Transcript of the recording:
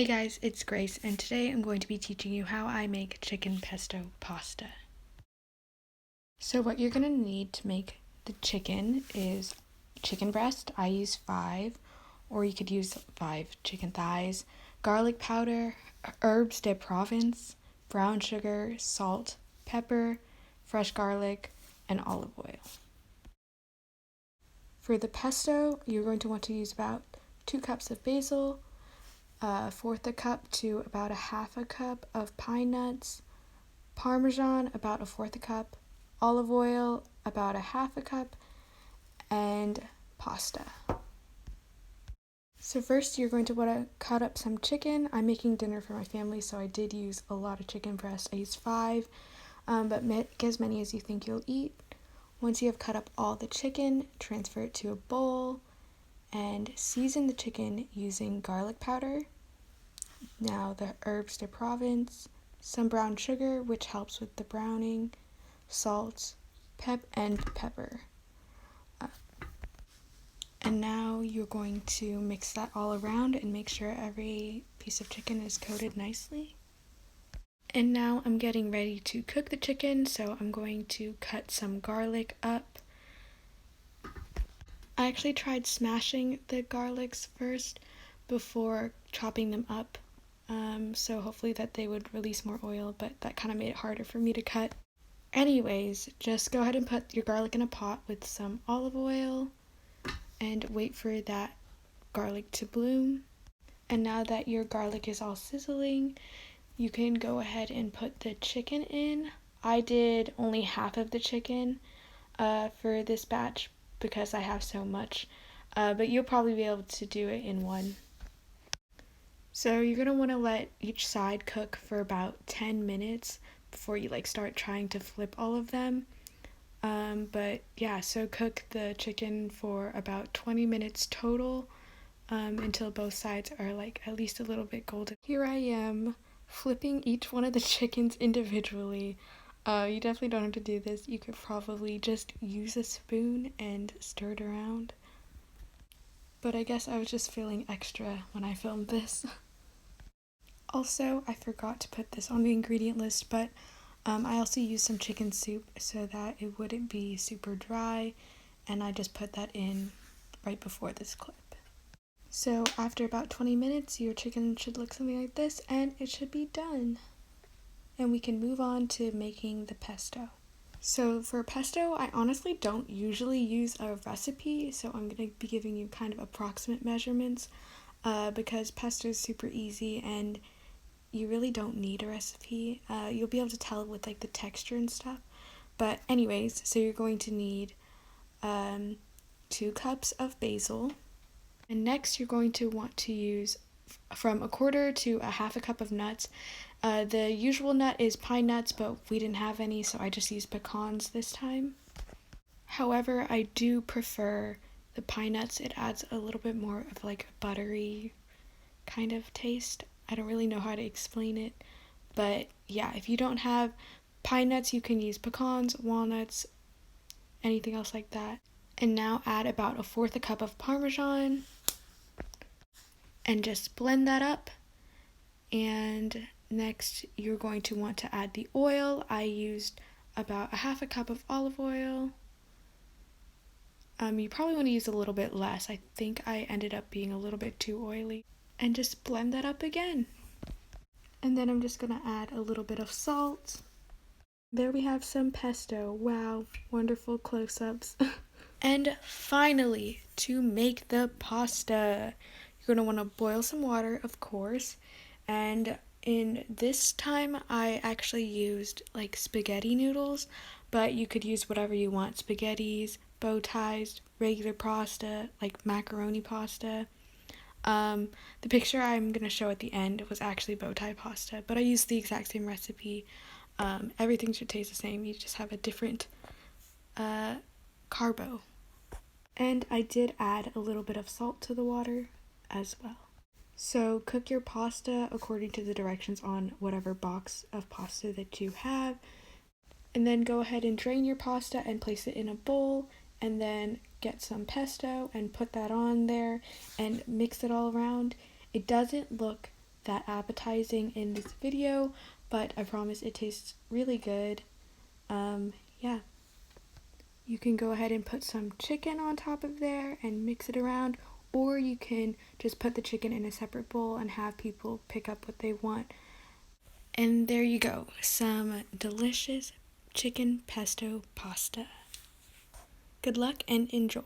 Hey guys, it's Grace, and today I'm going to be teaching you how I make chicken pesto pasta. So what you're going to need to make the chicken is chicken breast. I use 5, or you could use 5 chicken thighs, garlic powder, herbs de Provence, brown sugar, salt, pepper, fresh garlic, and olive oil. For the pesto, you're going to want to use about 2 cups of basil, 1/4 a cup to about 1/2 a cup of pine nuts, Parmesan about 1/4 a cup, olive oil about 1/2 a cup, and pasta. So first you're going to want to cut up some chicken. I'm making dinner for my family, so I did use a lot of chicken breast. I used 5, but make as many as you think you'll eat. Once you have cut up all the chicken, transfer it to a bowl and season the chicken using garlic powder. Now the herbs de Provence, some brown sugar, which helps with the browning, salt, and pepper. And now you're going to mix that all around and make sure every piece of chicken is coated nicely. And now I'm getting ready to cook the chicken, so I'm going to cut some garlic up. I actually tried smashing the garlics first before chopping them up, so hopefully that they would release more oil, but that kind of made it harder for me to cut. Anyways, just go ahead and put your garlic in a pot with some olive oil and wait for that garlic to bloom. And now that your garlic is all sizzling, you can go ahead and put the chicken in. I did only half of the chicken for this batch because I have so much, but you'll probably be able to do it in one. So you're going to want to let each side cook for about 10 minutes before you start trying to flip all of them. But yeah, so cook the chicken for about 20 minutes total until both sides are at least a little bit golden. Here I am flipping each one of the chickens individually. You definitely don't have to do this. You could probably just use a spoon and stir it around. But I guess I was just feeling extra when I filmed this. Also, I forgot to put this on the ingredient list, but I also used some chicken soup so that it wouldn't be super dry, and I just put that in right before this clip. So after about 20 minutes, your chicken should look something like this, and it should be done. And we can move on to making the pesto. So for pesto, I honestly don't usually use a recipe, so I'm going to be giving you kind of approximate measurements because pesto is super easy and you really don't need a recipe. You'll be able to tell with the texture and stuff. But anyways, so you're going to need 2 cups of basil. And next you're going to want to use from 1/4 to 1/2 a cup of nuts. The usual nut is pine nuts, but we didn't have any, so I just used pecans this time. However, I do prefer the pine nuts. It adds a little bit more of a buttery kind of taste. I don't really know how to explain it, but yeah, if you don't have pine nuts, you can use pecans, walnuts, anything else like that. And now add about 1/4 a cup of Parmesan and just blend that up. And next you're going to want to add the oil. I used about 1/2 a cup of olive oil. You probably want to use a little bit less. I think I ended up being a little bit too oily. And just blend that up again. And then I'm just going to add a little bit of salt. There we have some pesto. Wow, wonderful close-ups. And finally, to make the pasta, you're going to want to boil some water, of course. And in this time, I actually used spaghetti noodles, but you could use whatever you want. Spaghettis, bow ties, regular pasta, macaroni pasta. The picture I'm going to show at the end was actually bow tie pasta, but I used the exact same recipe. Everything should taste the same. You just have a different carbo. And I did add a little bit of salt to the water as well. So cook your pasta according to the directions on whatever box of pasta that you have. And then go ahead and drain your pasta and place it in a bowl, and then get some pesto and put that on there and mix it all around. It doesn't look that appetizing in this video, but I promise it tastes really good. Yeah. You can go ahead and put some chicken on top of there and mix it around, or you can just put the chicken in a separate bowl and have people pick up what they want. And there you go, some delicious chicken pesto pasta. Good luck and enjoy.